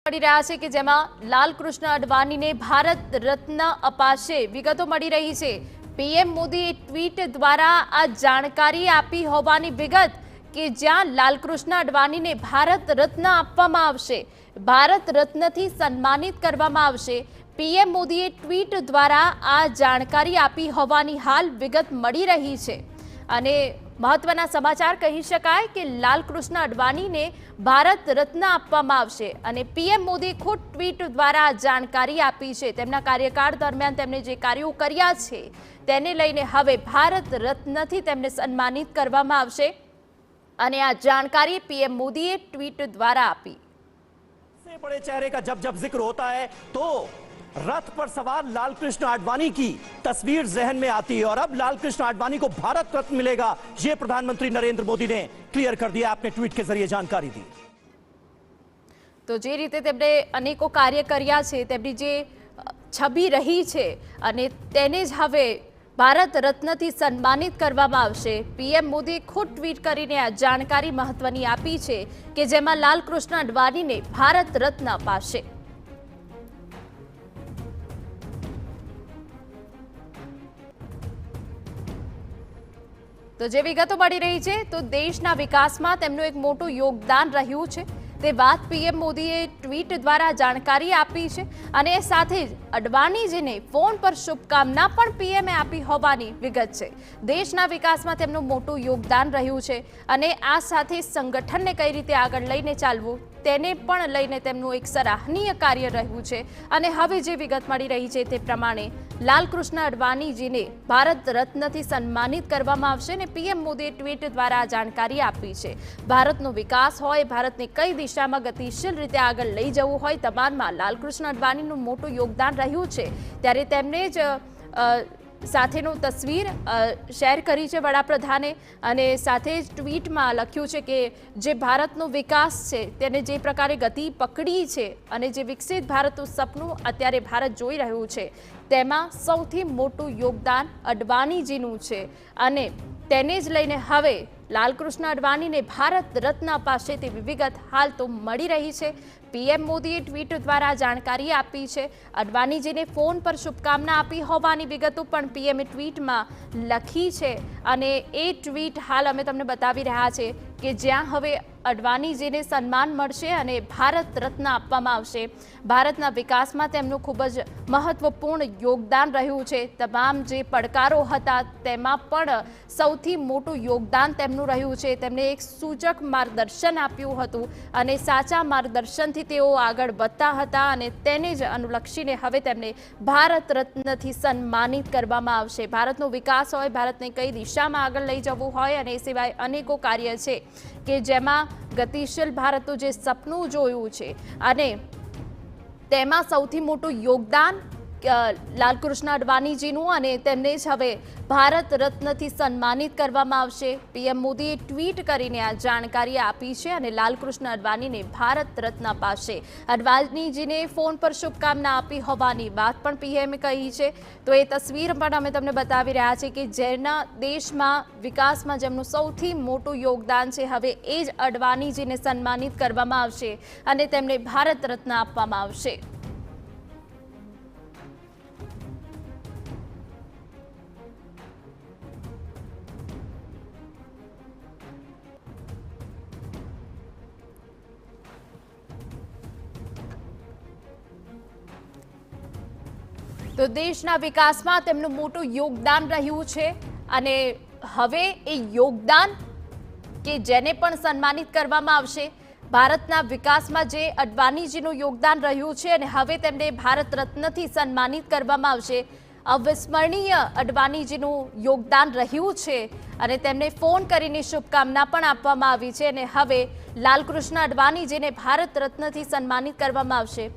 મળી રહ્યા છે કે જેમાં લાલકૃષ્ણ અડવાણીને ભારત રત્ન અપાશે વિગતો મળી રહી છે। પીએમ મોદીએ ટ્વીટ દ્વારા આ જાણકારી આપી હોવાની વિગત કે જ્યાં લાલકૃષ્ણ અડવાણીને ભારત રત્ન આપવામાં આવશે, ભારત રત્નથી સન્માનિત કરવામાં આવશે। પીએમ મોદીએ ટ્વીટ દ્વારા આ જાણકારી આપી હોવાની હાલ વિગત મળી રહી છે અને મહત્વના સમાચાર કહી શકાય કે લાલકૃષ્ણ અડવાણીને ભારત રત્ન આપવામાં આવશે અને પીએમ મોદી ખુદ ટ્વીટ દ્વારા જાણકારી આપી છે। તેમના કાર્યકાળ દરમિયાન તેમણે જે કાર્યો કર્યા છે તેને લઈને હવે ભારત રત્નથી તેમને સન્માનિત કરવામાં આવશે અને આ જાણકારી પીએમ મોદીએ ટ્વીટ દ્વારા આપી। सबसे बड़े चेहरे का जब जब जिक्र होता है तो रथ पर सवार लालकृष्ण आडवाणी की तस्वीर जहन में आती है और अब लालकृष्ण आडवाणी को भारत रत्न मिलेगा, यह प्रधानमंत्री नरेंद्र मोदी ने क्लियर कर दिया, अपने ट्वीट के जरिए जानकारी दी। तो જે રીતે તેમણે અનેકો કાર્ય કર્યા છે, તેમની જે છબી રહી છે અને તેને જ હવે ભારત રત્નથી સન્માનિત કરવામાં આવશે। પીએમ મોદીએ ખુદ ટ્વીટ કરીને આ જાણકારી મહત્વની આપી છે કે જેમાં લાલકૃષ્ણ અડવાણીને ભારત રત્ન અપાશે। તો જે વિગતો મળી રહી છે તો દેશના વિકાસમાં તેમનું એક મોટું યોગદાન રહ્યું છે તે વાત પીએમ મોદીએ ટ્વીટ દ્વારા જાણકારી આપી છે અને સાથે જ અડવાણીજીને ફોન પર શુભકામના પણ પીએમએ આપી હોવાની વિગત છે। દેશના વિકાસમાં તેમનું મોટું યોગદાન રહ્યું છે અને આ સાથે સંગઠનને કઈ રીતે આગળ લઈને ચાલવું તેને પણ લઈને તેમનું એક સરાહનીય કાર્ય રહ્યું છે અને હવે જે વિગત મળી રહી છે તે પ્રમાણે લાલકૃષ્ણ અડવાણીજીને ભારત રત્નથી સન્માનિત કરવામાં આવશે અને પીએમ મોદીએ ટ્વીટ દ્વારા જાણકારી આપી છે। ભારતનો વિકાસ હોય, ભારતને કઈ દિશામાં ગતિશીલ રીતે આગળ લઈ જવું હોય, તમામમાં લાલકૃષ્ણ અડવાણીનું મોટું યોગદાન રહ્યું છે ત્યારે તેમને જ સાથેનો તસવીર શેર કરી છે વડાપ્રધાને અને સાથે જ ટ્વીટમાં લખ્યું છે કે જે ભારતનો વિકાસ છે તેને જે પ્રકારે ગતિ પકડી છે અને જે વિકસિત ભારતનું સપનું અત્યારે ભારત જોઈ રહ્યું છે તેમાં સૌથી મોટું યોગદાન અડવાણીજીનું છે અને તેને જ લઈને હવે લાલકૃષ્ણ અડવાણીને ભારત રત્ન અપાશે તેવી વિગત હાલ તો મળી રહી છે। પીએમ મોદીએ ટ્વીટ દ્વારા જાણકારી આપી છે, અડવાણીજીને ફોન પર શુભકામના આપી હોવાની વિગતો પણ પીએમએ ટ્વીટમાં લખી છે અને એ ટ્વીટ હાલ અમે તમને બતાવી રહ્યા છે કે જ્યાં હવે અડવાણીજીને સન્માન મળશે અને ભારત રત્ન આપવામાં આવશે। ભારતના વિકાસમાં તેમનું ખૂબ જ મહત્વપૂર્ણ યોગદાન રહ્યું છે। તમામ જે પડકારો હતા તેમાં પણ સૌથી મોટું યોગદાન તેમનું રહ્યું છે। તેમને એક સૂચક માર્ગદર્શન આપ્યું હતું અને સાચા માર્ગદર્શનથી તેઓ આગળ વધતા હતા અને તેને જ અનુલક્ષીને હવે તેમને ભારત રત્નથી સન્માનિત કરવામાં આવશે। ભારતનો વિકાસ હોય, ભારતને કઈ દિશામાં આગળ લઈ જવું હોય અને એ સિવાય અનેકો કાર્ય છે કે જેમાં ગતિશીલ ભારતનું જે સપનું જોયું છે અને તેમાં સૌથી મોટું યોગદાન લાલકૃષ્ણ અડવાણીજીનું અને તેમને જ હવે ભારત રત્નથી સન્માનિત કરવામાં આવશે। પીએમ મોદીએ ટ્વીટ કરીને આ જાણકારી આપી છે અને લાલકૃષ્ણ અડવાણીને ભારત રત્ન અપાશે। અડવાણીજીને ફોન પર શુભકામના આપી હોવાની વાત પણ પીએમએ કહી છે। તો એ તસવીર પણ અમે તમને બતાવી રહ્યા છીએ કે જેના દેશમાં વિકાસમાં જેમનું સૌથી મોટું યોગદાન છે હવે એ જ અડવાણીજીને સન્માનિત કરવામાં આવશે અને તેમને ભારત રત્ન આપવામાં આવશે। તો દેશના વિકાસમાં તેમનું મોટું યોગદાન રહ્યું છે અને હવે એ યોગદાન કે જેને પણ સન્માનિત કરવામાં આવશે, ભારતના વિકાસમાં જે અડવાણીજીનું યોગદાન રહ્યું છે અને હવે તેમને ભારત રત્નથી સન્માનિત કરવામાં આવશે। અવિસ્મરણીય અડવાણીજીનું યોગદાન રહ્યું છે અને તેમને ફોન કરીને શુભકામના પણ આપવામાં આવી છે અને હવે લાલકૃષ્ણ અડવાણીજીને ભારત રત્નથી સન્માનિત કરવામાં આવશે।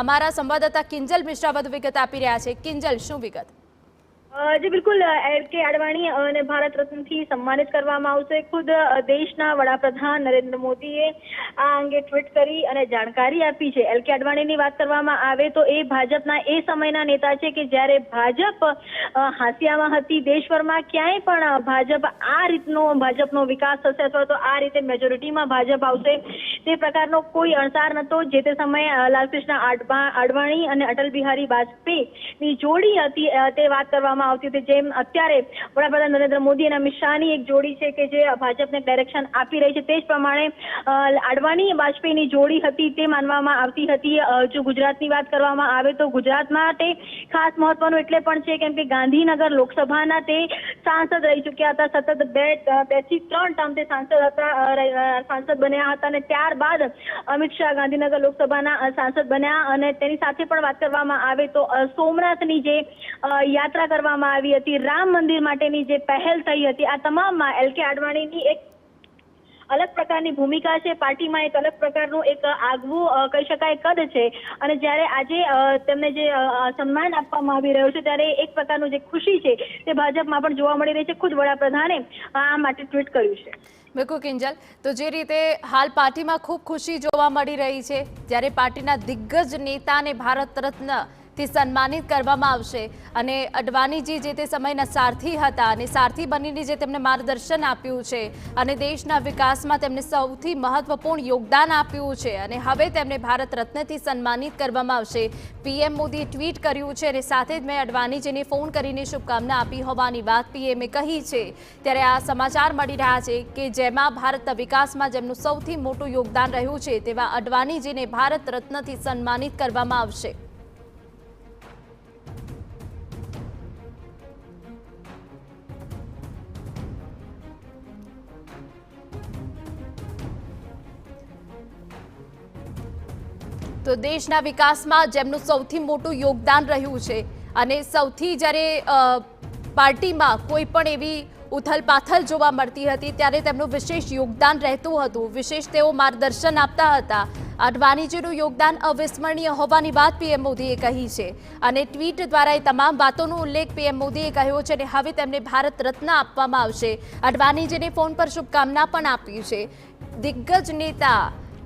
અમારા સંવાદદાતા કિંજલ મિશ્રા વધુ વિગત આપી રહ્યા છે। કિંજલ, શું વિગત? જી બિલકુલ, LK આડવાણી અને ભારત રત્નથી સન્માનિત કરવામાં આવશે. ખુદ દેશના વડાપ્રધાન નરેન્દ્ર મોદીએ આ અંગે ટ્વીટ કરી અને જાણકારી આપી છે. LK આડવાણીની વાત કરવામાં આવે તો એ ભાજપના એ સમયના નેતા છે કે જ્યારે ભાજપ હાંસિયામાં હતી. દેશભરમાં ક્યાંય પણ ભાજપનો વિકાસ થશે અથવા તો આ રીતે મેજોરિટીમાં ભાજપ આવશે તે પ્રકારનો કોઈ અણસાર નહોતો. જે તે સમયે લાલકૃષ્ણ આડવાણી અને અટલ બિહારી વાજપેયીની જોડી હતી તે વાત કરવામાં આવતી હતી. જેમ અત્યારે વડાપ્રધાન નરેન્દ્ર મોદી અને અમિત શાહની એક જોડી છે કે જે ભાજપને ડાયરેક્શન આપી રહી છે, તે જ પ્રમાણે આડવાણી વાજપેયીની જોડી હતી તે માનવામાં આવતી હતી. જો ગુજરાતની વાત કરવામાં આવે તો ગુજરાત માટે ખાસ મહત્વનું એટલે પણ છે કેમ કે ગાંધીનગર લોકસભાના તે સાંસદ રહી ચૂક્યા હતા. સતત બે થી ત્રણ ટર્મ તે સાંસદ બન્યા હતા અને ત્યારબાદ અમિત શાહ ગાંધીનગર લોકસભાના સાંસદ બન્યા. અને તેની સાથે પણ વાત કરવામાં આવે તો સોમનાથની જે યાત્રા કરવામાં આવી હતી, રામ મંદિર માટેની જે પહેલ થઈ હતી, આ તમામમાં LK આડવાણીની એક અલગ પ્રકારની ભૂમિકા છે. પાર્ટીમાં એક અલગ પ્રકારનું એક આગવું કહી શકાય કદ છે. અને જ્યારે આજે તેમને જે સન્માન આપવામાં આવી રહ્યું છે ત્યારે એક પ્રકારનું જે ખુશી છે તે ભાજપમાં પણ જોવા મળી રહી છે. ખુદ વડાપ્રધાને આ માટે ટ્વીટ કર્યું છે. બિલકુલ કિંજલ, તો જે રીતે હાલ પાર્ટીમાં ખૂબ ખુશી જોવા મળી રહી છે, જ્યારે પાર્ટીના દિગ્ગજ નેતાને ભારત રત્ન થી સન્માનિત કરવામાં આવશે અને અડવાણીજી જે તે સમયના સારથી હતા અને સારથી બનીને જે તેમને માર્ગદર્શન આપ્યું છે અને દેશના વિકાસમાં તેમને સૌથી મહત્વપૂર્ણ યોગદાન આપ્યું છે અને હવે તેમને ભારત રત્નથી સન્માનિત કરવામાં આવશે. PM મોદીએ ટ્વીટ કર્યું છે અને સાથે જ મેં અડવાણીજીને ફોન કરીને શુભકામના આપી હોવાની વાત PMએ કહી છે. ત્યારે આ સમાચાર મળી રહ્યા છે કે જેમાં ભારતના વિકાસમાં જેમનું સૌથી મોટું યોગદાન રહ્યું છે તેવા અડવાણીજીને ભારત રત્નથી સન્માનિત કરવામાં આવશે. તો દેશના વિકાસમાં જેમનું સૌથી મોટું યોગદાન રહ્યું છે અને સૌથી જ્યારે પાર્ટીમાં કોઈ પણ એવી ઉથલપાથલ જોવા મળતી હતી ત્યારે તેમનું વિશેષ યોગદાન રહેતું હતું, વિશેષ તેઓ માર્ગદર્શન આપતા હતા. અડવાણીજીનું યોગદાન અવિસ્મરણીય હોવાની વાત PM મોદીએ કહી છે અને ટ્વીટ દ્વારા એ તમામ વાતોનો ઉલ્લેખ PM મોદીએ કર્યો છે અને હવે તેમને ભારત રત્ન આપવામાં આવશે. અડવાણીજીને ફોન પર શુભકામના પણ આપી છે. દિગ્ગજ નેતા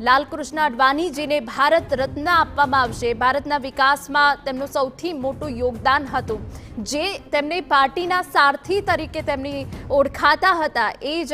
લાલકૃષ્ણ અડવાણીજીને ભારત રત્ન આપવામાં આવશે. ભારતના વિકાસમાં તેમનું સૌથી મોટું યોગદાન હતું, જે તેમને પાર્ટીના સારથી તરીકે તેમની ઓળખાતા હતા, એ જ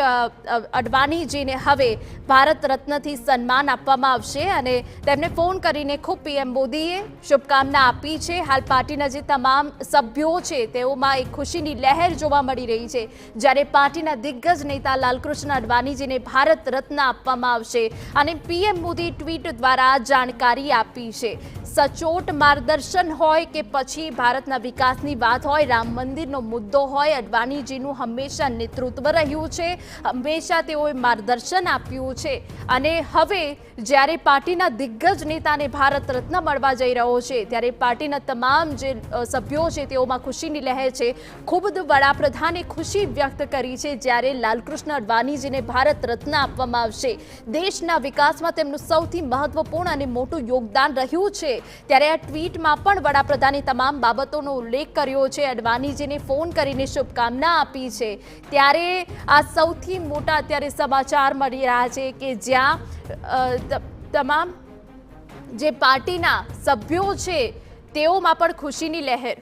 અડવાણીજીને હવે ભારત રત્નથી સન્માન આપવામાં આવશે અને તેમને ફોન કરીને ખૂબ PM મોદીએ શુભકામના આપી છે. હાલ પાર્ટીના જે તમામ સભ્યો છે તેઓમાં એક ખુશીની લહેર જોવા મળી રહી છે, જ્યારે પાર્ટીના દિગ્ગજ નેતા લાલકૃષ્ણ અડવાણીજીને ભારત રત્ન આપવામાં આવશે અને PM મોદી ટ્વીટ દ્વારા જાણકારી આપી છે. સચોટ માર્ગદર્શન હોય કે પછી ભારતના વિકાસની વાત હોય, રામ મંદિરનો મુદ્દો હોય, અડવાણીજીનું હંમેશા નેતૃત્વ રહ્યું છે, હંમેશા તેઓએ માર્ગદર્શન આપ્યું છે અને હવે જ્યારે પાર્ટીના દિગ્ગજ નેતાને ભારત રત્ન મળવા જઈ રહ્યો છે ત્યારે પાર્ટીના તમામ જે સભ્યો છે તેઓમાં ખુશીની લહેર છે. ખુદ વડાપ્રધાને ખુશી વ્યક્ત કરી છે જ્યારે લાલકૃષ્ણ અડવાણીજીને ભારત રત્ન આપવામાં આવશે. દેશના વિકાસમાં તેમનું સૌથી મહત્વપૂર્ણ અને મોટું યોગદાન રહ્યું છે ત્યારે આ ટ્વીટમાં પણ વડાપ્રધાને તમામ બાબતોનો ઉલ્લેખ કર્યો છે. અડવાણીજીને ફોન કરીને શુભકામના આપી છે. ત્યારે આ સૌથી મોટા અત્યારે સમાચાર મળી રહ્યા છે કે જ્યાં તમામ જે પાર્ટીના સભ્યો છે તેઓમાં પણ ખુશીની લહેર